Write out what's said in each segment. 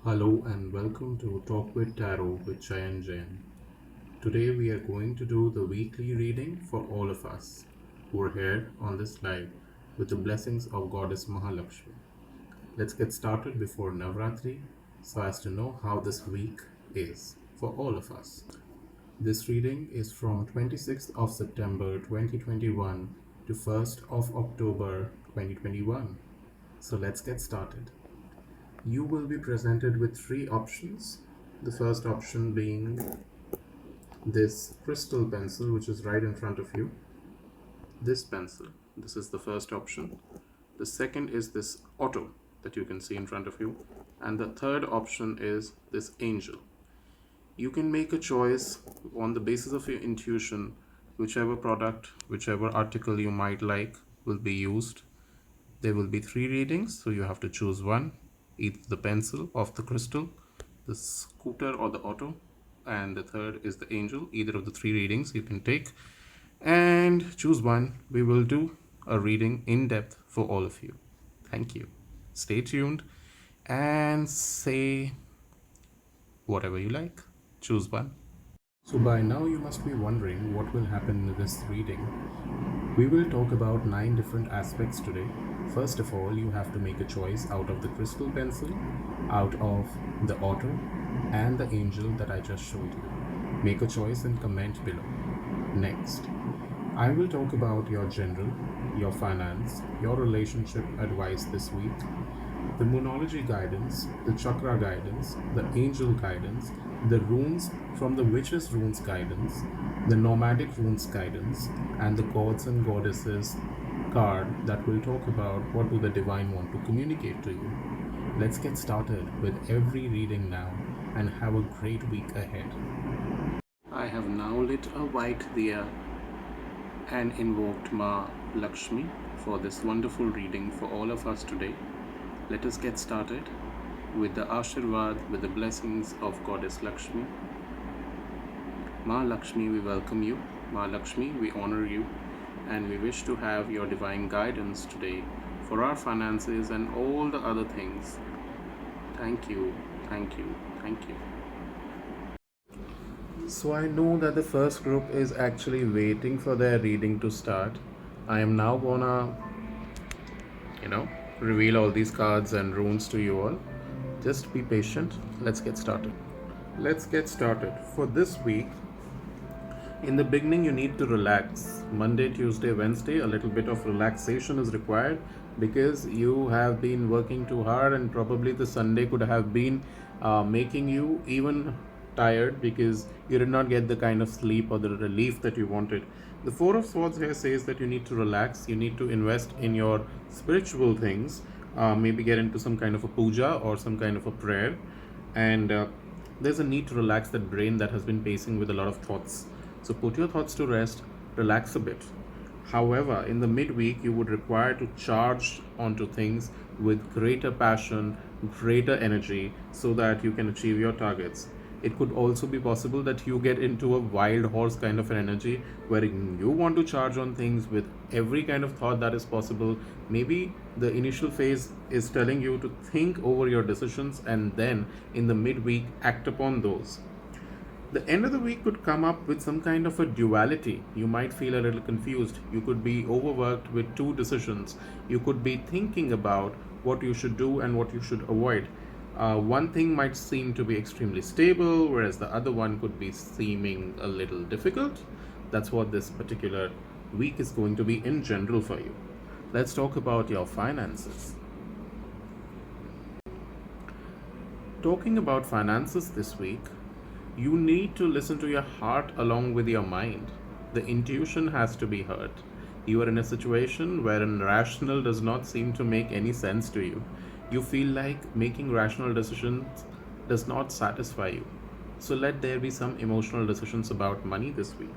Hello and welcome to Talk with Tarot with Jay and Jain. Today we are going to do the weekly reading for all of us who are here on this live with the blessings of Goddess Mahalakshmi. Let's get started before Navratri so as to know how this week is for all of us. This reading is from 26th of September 2021 to 1st of October 2021. So let's get started. You will be presented with three options. The first option being this crystal pencil, which is right in front of you. This pencil, this is the first option. The second is this auto that you can see in front of you. And the third option is this angel. You can make a choice on the basis of your intuition. Whichever product, whichever article you might like will be used. There will be three readings, so you have to choose one, either the pencil of the crystal, the scooter or the auto, and the third is the angel. Either of the three readings you can take and choose one. We will do a reading in depth for all of you. Thank you. Stay tuned and say whatever you like. Choose one. So by now you must be wondering what will happen in this reading. We will talk about 9 different aspects today. First of all, you have to make a choice out of the crystal pencil, out of the auto, and the angel that I just showed you. Make a choice and comment below. Next, I will talk about your general, your finance, your relationship advice this week, the Moonology guidance, the Chakra guidance, the Angel guidance, the runes from the Witches runes guidance, the Nomadic runes guidance, and the Gods and Goddesses card that will talk about what do the Divine want to communicate to you. Let's get started with every reading now and have a great week ahead. I have now lit a white diya and invoked Ma Lakshmi for this wonderful reading for all of us today. Let us get started with the Ashirvad, with the blessings of Goddess Lakshmi. Ma Lakshmi, we welcome you. Ma Lakshmi, we honor you, and we wish to have your divine guidance today for our finances and all the other things. Thank you, thank you, thank you. So I know that the first group is actually waiting for their reading to start. I am now gonna, reveal all these cards and runes to you all. Just be patient. Let's get started. Let's get started. For this week, in the beginning, you need to relax. Monday, Tuesday, Wednesday, a little bit of relaxation is required because you have been working too hard, and probably the Sunday could have been making you even tired because you did not get the kind of sleep or the relief that you wanted. The Four of Swords here says that you need to relax, you need to invest in your spiritual things, maybe get into some kind of a puja or some kind of a prayer, and there's a need to relax that brain that has been pacing with a lot of thoughts. So put your thoughts to rest, relax a bit. However, in the midweek, you would require to charge onto things with greater passion, greater energy, so that you can achieve your targets. It could also be possible that you get into a wild horse kind of an energy where you want to charge on things with every kind of thought that is possible. Maybe the initial phase is telling you to think over your decisions and then in the midweek act upon those. The end of the week could come up with some kind of a duality. You might feel a little confused. You could be overworked with two decisions. You could be thinking about what you should do and what you should avoid. One thing might seem to be extremely stable, whereas the other one could be seeming a little difficult. That's what this particular week is going to be in general for you. Let's talk about your finances. Talking about finances this week, you need to listen to your heart along with your mind. The intuition has to be heard. You are in a situation wherein rational does not seem to make any sense to you. You feel like making rational decisions does not satisfy you. So let there be some emotional decisions about money this week.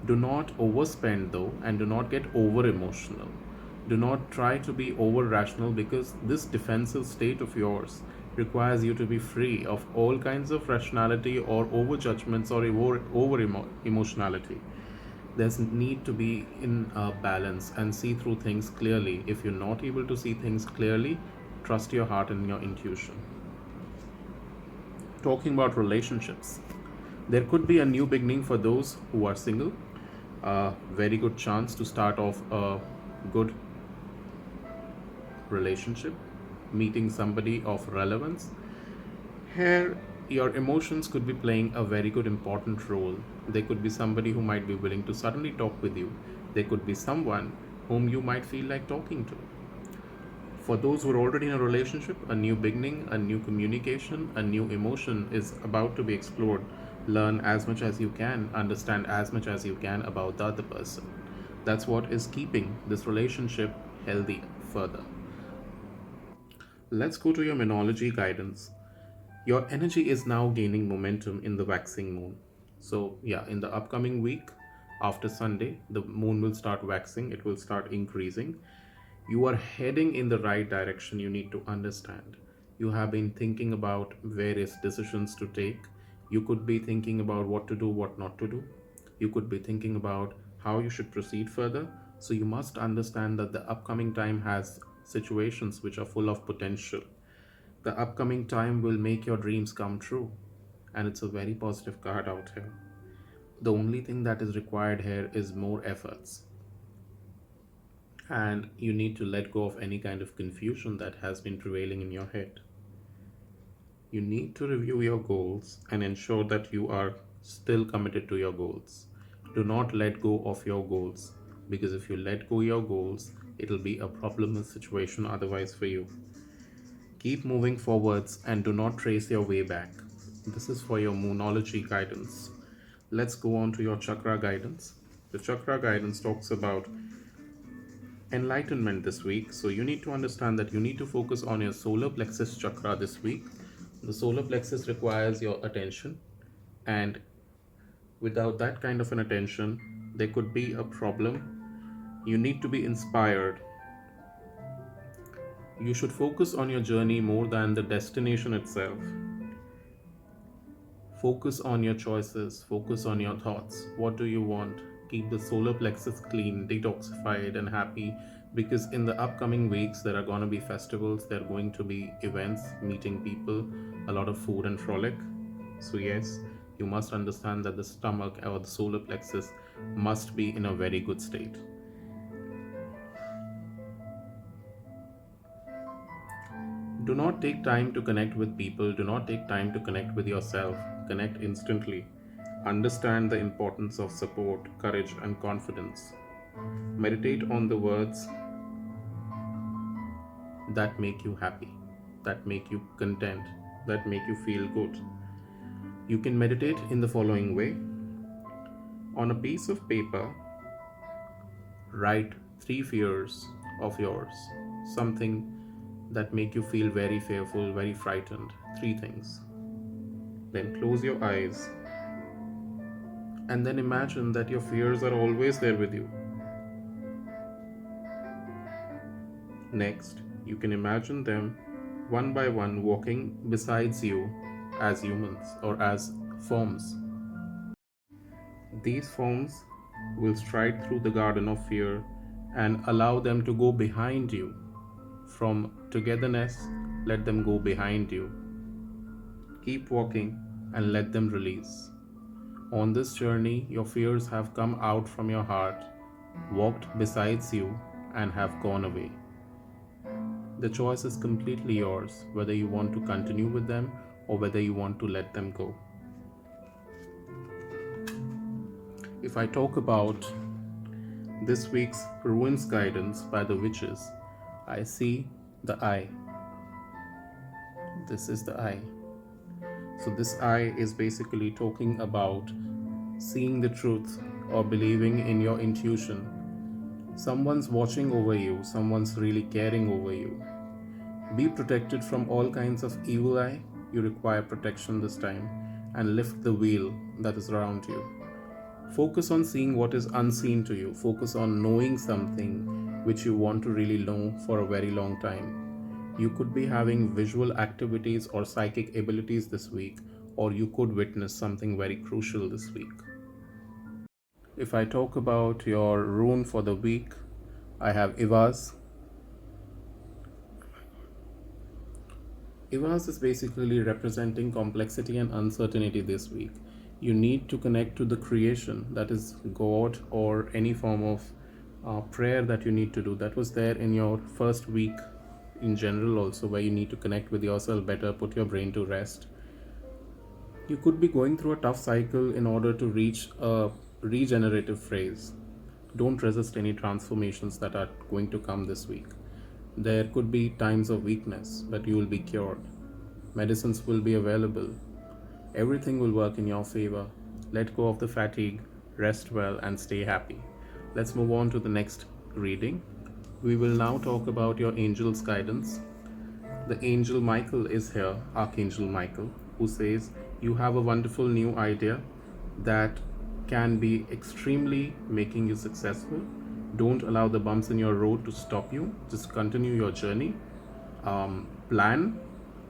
Do not overspend though, and do not get over emotional. Do not try to be over rational because this defensive state of yours requires you to be free of all kinds of rationality or over judgments or over emotionality. There's need to be in a balance and see through things clearly. If you're not able to see things clearly, trust your heart and your intuition. Talking about relationships, there could be a new beginning for those who are single. A very good chance to start off a good relationship, meeting somebody of relevance. Here, your emotions could be playing a very good important role. There could be somebody who might be willing to suddenly talk with you. There could be someone whom you might feel like talking to. For those who are already in a relationship, a new beginning, a new communication, a new emotion is about to be explored. Learn as much as you can, understand as much as you can about the other person. That's what is keeping this relationship healthy further. Let's go to your Monology guidance. Your energy is now gaining momentum in the waxing moon. So, yeah, in the upcoming week, after Sunday, the moon will start waxing, it will start increasing. You are heading in the right direction, you need to understand. You have been thinking about various decisions to take. You could be thinking about what to do, what not to do. You could be thinking about how you should proceed further. So, you must understand that the upcoming time has situations which are full of potential. The upcoming time will make your dreams come true, and it's a very positive card out here. The only thing that is required here is more efforts, and you need to let go of any kind of confusion that has been prevailing in your head. You need to review your goals and ensure that you are still committed to your goals. Do not let go of your goals, because if you let go your goals, it'll be a problemless situation otherwise for you. Keep moving forwards and do not trace your way back. This is for your Moonology guidance. Let's go on to your Chakra Guidance. The Chakra Guidance talks about enlightenment this week. So you need to understand that you need to focus on your solar plexus chakra this week. The solar plexus requires your attention, and without that kind of an attention, there could be a problem. You need to be inspired. You should focus on your journey more than the destination itself. Focus on your choices, focus on your thoughts. What do you want? Keep the solar plexus clean, detoxified, and happy, because in the upcoming weeks there are going to be festivals, there are going to be events, meeting people, a lot of food and frolic. So, yes, you must understand that the stomach or the solar plexus must be in a very good state. Do not take time to connect with people, do not take time to connect with yourself. Connect instantly. Understand the importance of support, courage, and confidence. Meditate on the words that make you happy, that make you content, that make you feel good. You can meditate in the following way. On a piece of paper, write 3 fears of yours, something that make you feel very fearful, very frightened. 3 things. Then close your eyes and then imagine that your fears are always there with you. Next, you can imagine them one by one walking besides you as humans or as forms. These forms will stride through the garden of fear and allow them to go behind you. From togetherness, let them go behind you. Keep walking and let them release. On this journey, your fears have come out from your heart, walked besides you, and have gone away. The choice is completely yours, whether you want to continue with them or whether you want to let them go. If I talk about this week's ruins guidance by the witches, I see the eye. This is the eye. So, this eye is basically talking about seeing the truth or believing in your intuition. Someone's watching over you, someone's really caring over you. Be protected from all kinds of evil eye. You require protection this time, and lift the veil that is around you. Focus on seeing what is unseen to you. Focus on knowing something which you want to really know for a very long time. You could be having visual activities or psychic abilities this week, or you could witness something very crucial this week. If I talk about your rune for the week, I have Ivaz. Ivas is basically representing complexity and uncertainty this week. You need to connect to the creation, that is God, or any form of prayer that you need to do. That was there in your first week in general, also, where you need to connect with yourself better, put your brain to rest. You could be going through a tough cycle in order to reach a regenerative phase. Don't resist any transformations that are going to come this week. There could be times of weakness, but you will be cured. Medicines will be available. Everything will work in your favor. Let go of the fatigue, rest well, and stay happy. Let's move on to the next reading. We will now talk about your angel's guidance. The angel Michael is here, Archangel Michael, who says you have a wonderful new idea that can be extremely making you successful. Don't allow the bumps in your road to stop you. Just continue your journey. Plan,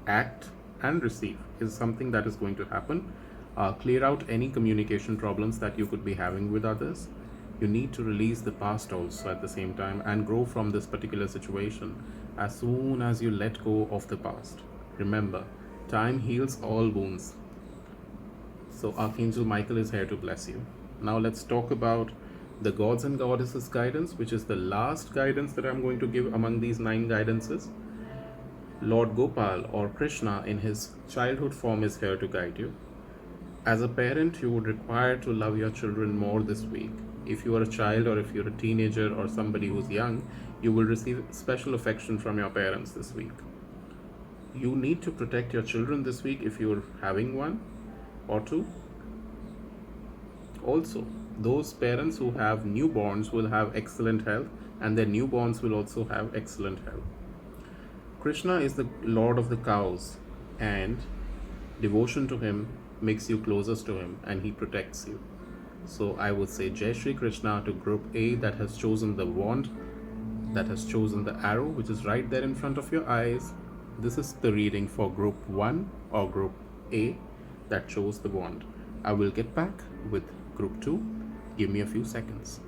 act, and receive is something that is going to happen. Clear out any communication problems that you could be having with others. You need to release the past also at the same time and grow from this particular situation as soon as you let go of the past. Remember, time heals all wounds. So Archangel Michael is here to bless you. Now let's talk about the gods and goddesses guidance, which is the last guidance that I'm going to give among these 9 guidances. Lord Gopal, or Krishna in his childhood form, is here to guide you. As a parent, you would require to love your children more this week. If you are a child, or if you're a teenager, or somebody who's young, you will receive special affection from your parents this week. You need to protect your children this week if you're having one or two. Also, those parents who have newborns will have excellent health, and their newborns will also have excellent health. Krishna is the lord of the cows, and devotion to him makes you closest to him, and he protects you. So I would say Jai Shri Krishna to group A that has chosen the wand, that has chosen the arrow, which is right there in front of your eyes. This is the reading for group 1 or group A that chose the wand. I will get back with group 2. Give me a few seconds.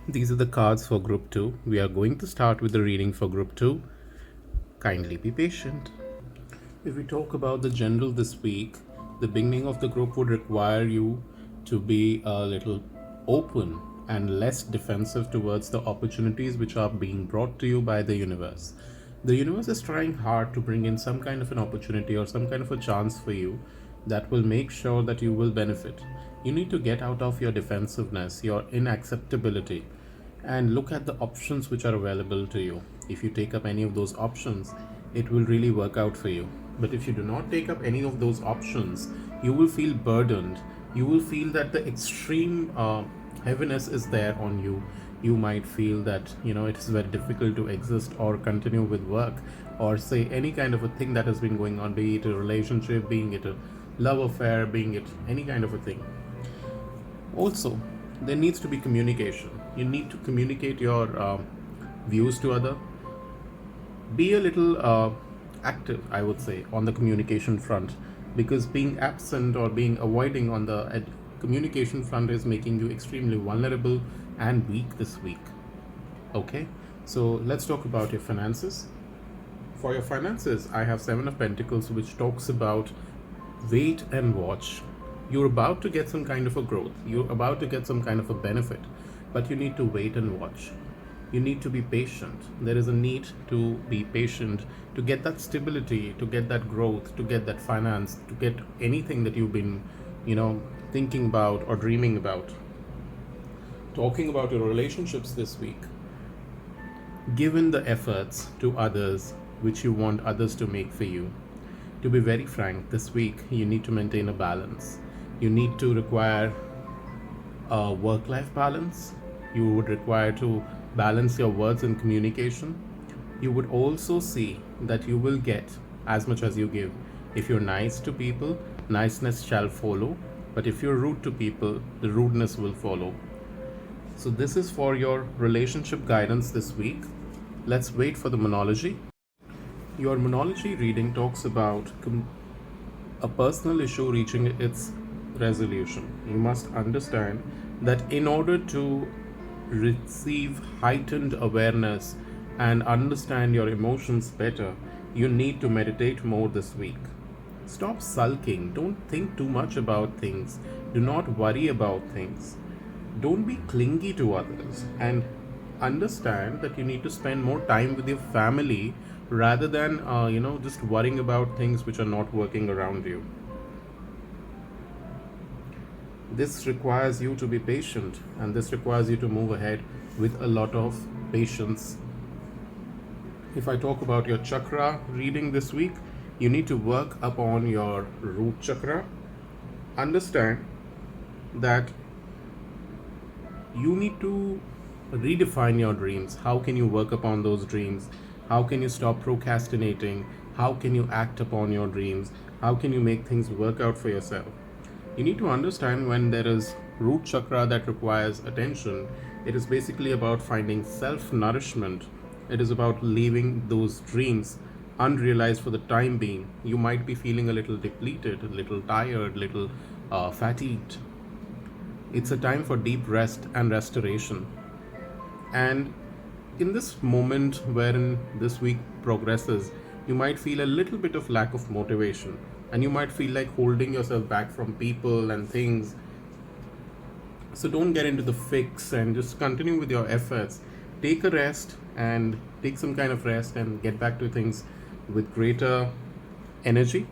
These are the cards for group 2. We are going to start with the reading for group 2. Kindly be patient. If we talk about the general this week, the beginning of the group would require you to be a little open and less defensive towards the opportunities which are being brought to you by the universe. The universe is trying hard to bring in some kind of an opportunity or some kind of a chance for you that will make sure that you will benefit. You need to get out of your defensiveness, your inacceptability, and look at the options which are available to you. If you take up any of those options, it will really work out for you. But if you do not take up any of those options, you will feel burdened. You will feel that the extreme heaviness is there on you. You might feel that it is very difficult to exist or continue with work, or say any kind of a thing that has been going on, be it a relationship, being it a love affair, being it any kind of a thing. Also, there needs to be communication. You need to communicate your views to other. Be a little active, I would say, on the communication front, because being absent or being avoiding on the communication front is making you extremely vulnerable and weak this week. Okay, so let's talk about your finances. For your finances, I have 7 of Pentacles, which talks about wait and watch. You're about to get some kind of a growth, you're about to get some kind of a benefit, but you need to wait and watch. You need to be patient. There is a need to be patient to get that stability, to get that growth, to get that finance, to get anything that you've been thinking about or dreaming about. Talking about your relationships this week, given the efforts to others which you want others to make for you, to be very frank, this week you need to maintain a balance. You need to require a work-life balance. You would require to balance your words and communication. You would also see that you will get as much as you give. If you're nice to people, niceness shall follow. But if you're rude to people, the rudeness will follow. So this is for your relationship guidance this week. Let's wait for the monology. Your monology reading talks about a personal issue reaching its resolution. You must understand that in order to receive heightened awareness and understand your emotions better, You need to meditate more this week. Stop sulking. Don't think too much about things. Do not worry about things. Don't be clingy to others. And understand that you need to spend more time with your family rather than, just worrying about things which are not working around you. This requires you to be patient, and this requires you to move ahead with a lot of patience. If I talk about your chakra reading this week, you need to work upon your root chakra. Understand that you need to redefine your dreams. How can you work upon those dreams? How can you stop procrastinating? How can you act upon your dreams? How can you make things work out for yourself? You need to understand when there is root chakra that requires attention, it is basically about finding self nourishment. It is about leaving those dreams unrealized for the time being. You might be feeling a little depleted, a little tired, a little fatigued. It's a time for deep rest and restoration. And in this moment wherein this week progresses, you might feel a little bit of lack of motivation, and you might feel like holding yourself back from people and things. So don't get into the fix and just continue with your efforts. Take a rest and take some kind of rest and get back to things with greater energy.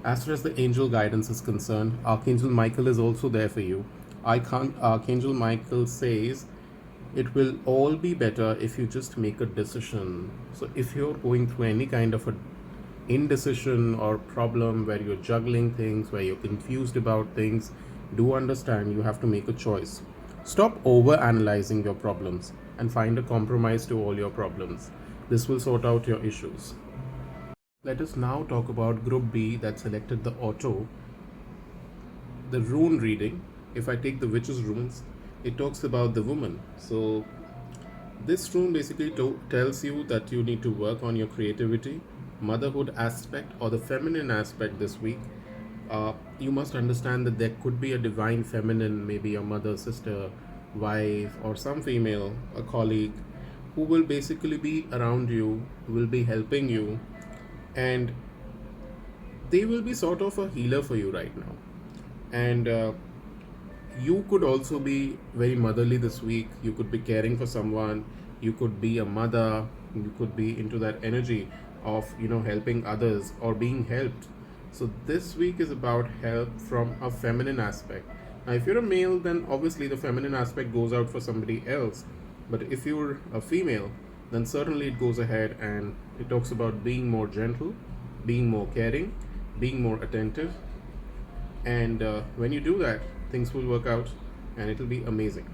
As far as the angel guidance is concerned, Archangel Michael is also there for you. Archangel Michael says it will all be better if you just make a decision. So if you're going through any kind of a indecision or problem where you're juggling things, where you're confused about things, do understand you have to make a choice. Stop over analyzing your problems and find a compromise to all your problems. This will sort out your issues. Let us now talk about Group B that selected the auto, the rune reading. If I take the witch's runes, it talks about the woman. So this rune basically tells you that you need to work on your creativity, motherhood aspect, or the feminine aspect this week. You must understand that there could be a divine feminine, maybe a mother, sister, wife, or some female, a colleague, who will basically be around you, will be helping you, and they will be sort of a healer for you right now. And you could also be very motherly this week. You could be caring for someone. You could be a mother. You could be into that energy of helping others or being helped. So this week is about help from a feminine aspect. Now if you're a male, then obviously the feminine aspect goes out for somebody else. But if you're a female, then certainly it goes ahead and it talks about being more gentle, being more caring, being more attentive. And when you do that, things will work out and it'll be amazing.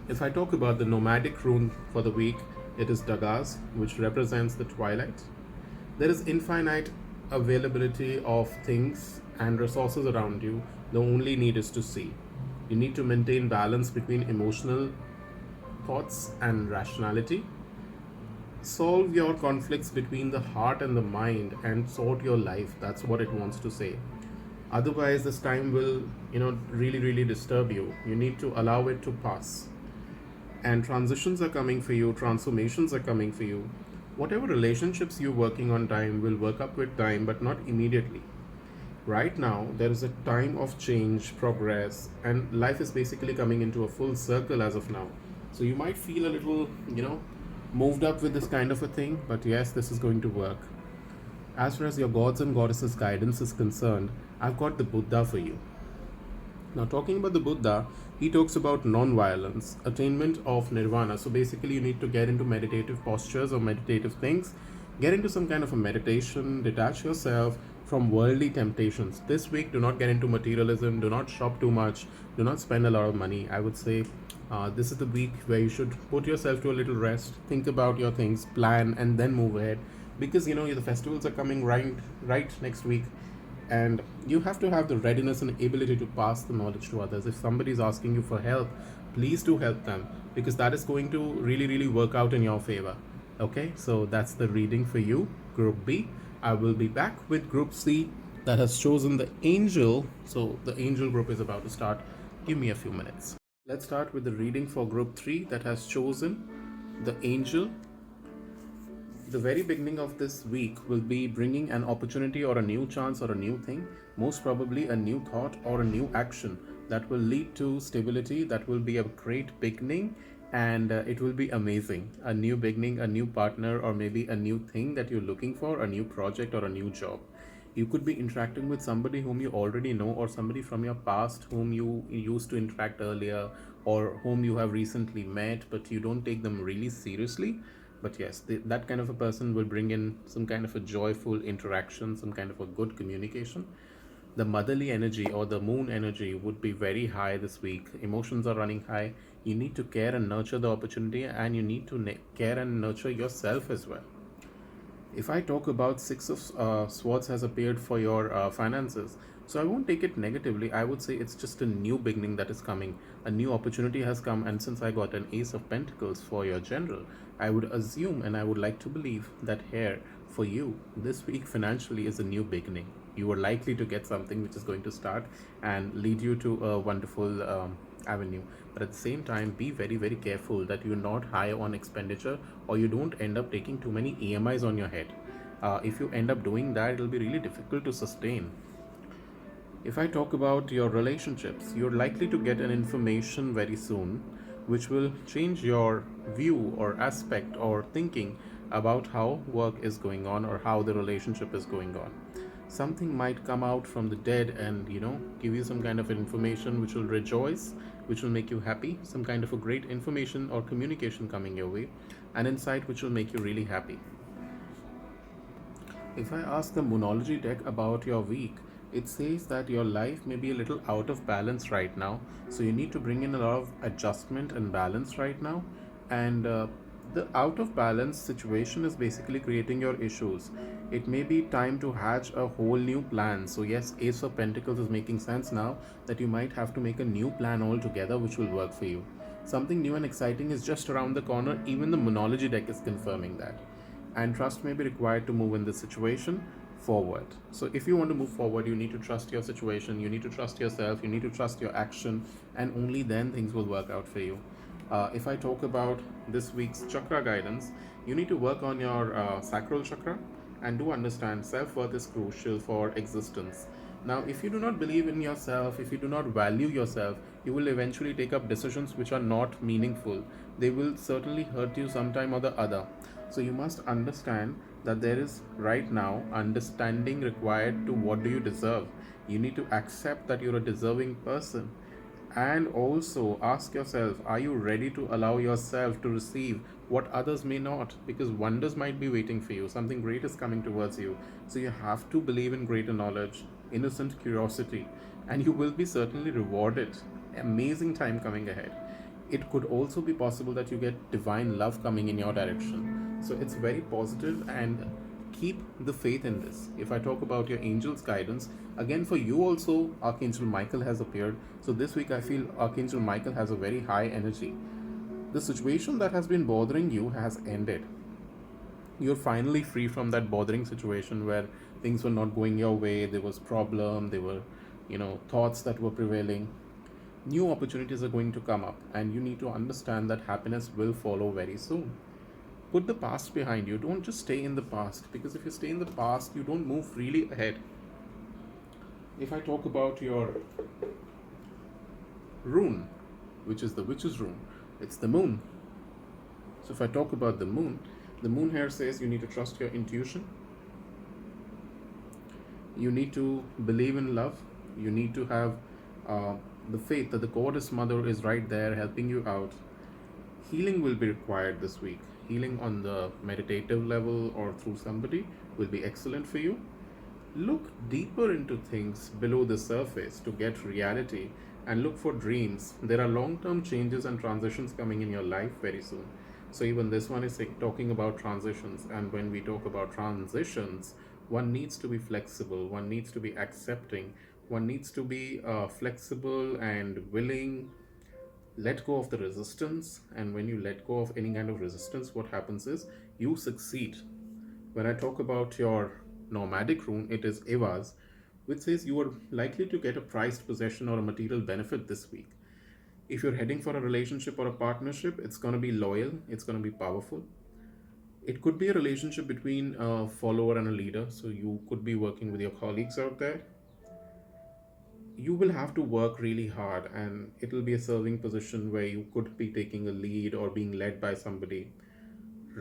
If I talk about the nomadic rune for the week, it is Dagas, which represents the twilight. There is infinite availability of things and resources around you. The only need is to see. You need to maintain balance between emotional thoughts and rationality. Solve your conflicts between the heart and the mind and sort your life. That's what it wants to say. Otherwise, this time will, really disturb you. You need to allow it to pass. And transitions are coming for you, transformations are coming for you. Whatever relationships you're working on time will work up with time, but not immediately. Right now, there is a time of change, progress, and life is basically coming into a full circle as of now. So you might feel a little, moved up with this kind of a thing, but yes, this is going to work. As far as your gods and goddesses guidance is concerned, I've got the Buddha for you. Now, talking about the Buddha, he talks about non-violence, attainment of nirvana. So basically, you need to get into meditative postures or meditative things, get into some kind of a meditation, detach yourself from worldly temptations. This week, do not get into materialism, do not shop too much, do not spend a lot of money. I would say this is the week where you should put yourself to a little rest, think about your things, plan, and then move ahead. Because the festivals are coming right next week, and you have to have the readiness and ability to pass the knowledge to others. If somebody is asking you for help, please do help them, because that is going to really work out in your favor. Okay, so that's the reading for you, Group B. I will be back with Group C that has chosen the angel. So the angel group is about to start. Give me a few minutes. Let's start with the reading for Group 3 that has chosen the angel. The very beginning of this week will be bringing an opportunity or a new chance or a new thing, most probably a new thought or a new action that will lead to stability. That will be a great beginning, and it will be amazing. A new beginning, a new partner, or maybe a new thing that you're looking for, a new project or a new job. You could be interacting with somebody whom you already know, or somebody from your past whom you used to interact earlier, or whom you have recently met but you don't take them really seriously. But yes, that kind of a person will bring in some kind of a joyful interaction, some kind of a good communication. The motherly energy or the moon energy would be very high this week. Emotions are running high. You need to care and nurture the opportunity, and you need to care and nurture yourself as well. If I talk about Six of Swords has appeared for your finances, so I won't take it negatively. I would say it's just a new beginning that is coming. A new opportunity has come, and since I got an Ace of Pentacles for your general, I would assume and I would like to believe that here for you this week financially is a new beginning. You are likely to get something which is going to start and lead you to a wonderful avenue. But at the same time, be very, very careful that you're not high on expenditure, or you don't end up taking too many EMIs on your head. If you end up doing that, it'll be really difficult to sustain. If I talk about your relationships, you're likely to get an information very soon which will change your view or aspect or thinking about how work is going on or how the relationship is going on. Something might come out from the dead and give you some kind of information which will rejoice, which will make you happy, some kind of a great information or communication coming your way, an insight which will make you really happy. If I ask the Moonology deck about your week, it says that your life may be a little out of balance right now. So you need to bring in a lot of adjustment and balance right now. And the out of balance situation is basically creating your issues. It may be time to hatch a whole new plan. So, yes, Ace of Pentacles is making sense now that you might have to make a new plan altogether which will work for you. Something new and exciting is just around the corner. Even the Moonology deck is confirming that, and trust may be required to move in this situation forward. So if you want to move forward, you need to trust your situation, you need to trust yourself, you need to trust your action, and only then things will work out for you. If I talk about this week's chakra guidance, you need to work on your sacral chakra, and do understand self-worth is crucial for existence. Now, if you do not believe in yourself, if you do not value yourself, you will eventually take up decisions which are not meaningful. They will certainly hurt you sometime or the other. So you must understand that there is right now understanding required to what do you deserve. You need to accept that you're a deserving person, and also ask yourself, are you ready to allow yourself to receive what others may not? Because wonders might be waiting for you, something great is coming towards you. So you have to believe in greater knowledge, innocent curiosity, and you will be certainly rewarded. Amazing time coming ahead. It could also be possible that you get divine love coming in your direction. So it's very positive, and keep the faith in this. If I talk about your angel's guidance, again for you also, Archangel Michael has appeared. So this week I feel Archangel Michael has a very high energy. The situation that has been bothering you has ended. You're finally free from that bothering situation where things were not going your way, there was problem, there were thoughts that were prevailing. New opportunities are going to come up, and you need to understand that happiness will follow very soon. Put the past behind you. Don't just stay in the past, because if you stay in the past, you don't move really ahead. If I talk about your rune, which is the witch's rune, it's the moon. So if I talk about the moon here says you need to trust your intuition. You need to believe in love. You need to have the faith that the goddess mother is right there helping you out. Healing will be required this week. Healing on the meditative level or through somebody will be excellent for you. Look deeper into things below the surface to get reality, and look for dreams. There are long term changes and transitions coming in your life very soon. So, even this one is talking about transitions. And when we talk about transitions, one needs to be flexible, one needs to be accepting, one needs to be flexible and willing. Let go of the resistance, and when you let go of any kind of resistance, what happens is you succeed. When I talk about your nomadic rune, it is Eva's, which says you are likely to get a prized possession or a material benefit this week. If you're heading for a relationship or a partnership, it's going to be loyal, it's going to be powerful. It could be a relationship between a follower and a leader. So you could be working with your colleagues out there. You will have to work really hard, and it'll be a serving position where you could be taking a lead or being led by somebody.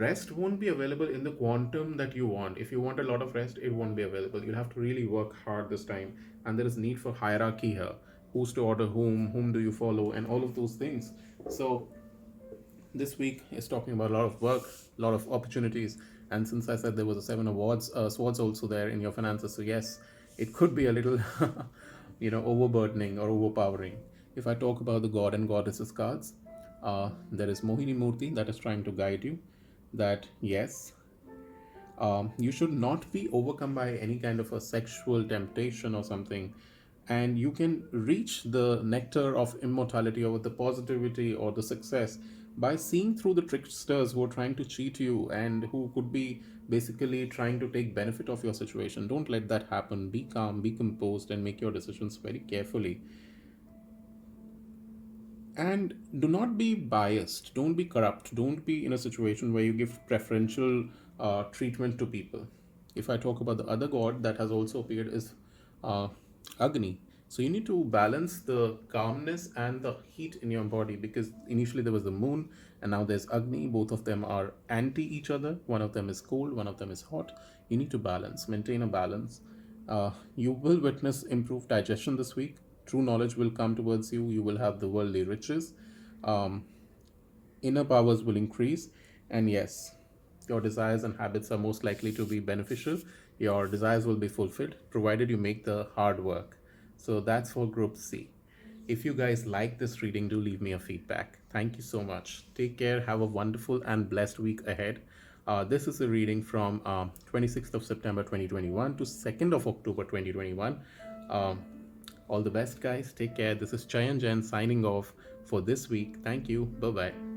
Rest won't be available in the quantum that you want. If you want a lot of rest, it won't be available. You'll have to really work hard this time, and there is need for hierarchy here. Who's to order whom do you follow, and all of those things. So this week is talking about a lot of work, a lot of opportunities, and since I said there was a seven awards swords also there in your finances, so yes, it could be a little overburdening or overpowering. If I talk about the god and goddesses cards, there is Mohini Murti that is trying to guide you, that yes, you should not be overcome by any kind of a sexual temptation or something, and you can reach the nectar of immortality or the positivity or the success by seeing through the tricksters who are trying to cheat you and who could be basically trying to take benefit of your situation. Don't let that happen. Be calm, be composed, and make your decisions very carefully. And do not be biased, don't be corrupt, don't be in a situation where you give preferential treatment to people. If I talk about the other god that has also appeared is uh, Agni. So you need to balance the calmness and the heat in your body, because initially there was the moon and now there's Agni. Both of them are anti each other. One of them is cold, one of them is hot. You need to balance, maintain a balance. You will witness improved digestion this week. True knowledge will come towards you. You will have the worldly riches. Um, Inner powers will increase. And yes, your desires and habits are most likely to be beneficial. Your desires will be fulfilled provided you make the hard work. So that's for Group C. If you guys like this reading, do leave me a feedback. Thank you so much. Take care. Have a wonderful and blessed week ahead. This is a reading from 26th of September 2021 to 2nd of October 2021. Um, all the best, guys. Take care. This is Chayan Jen signing off for this week. Thank you. Bye bye.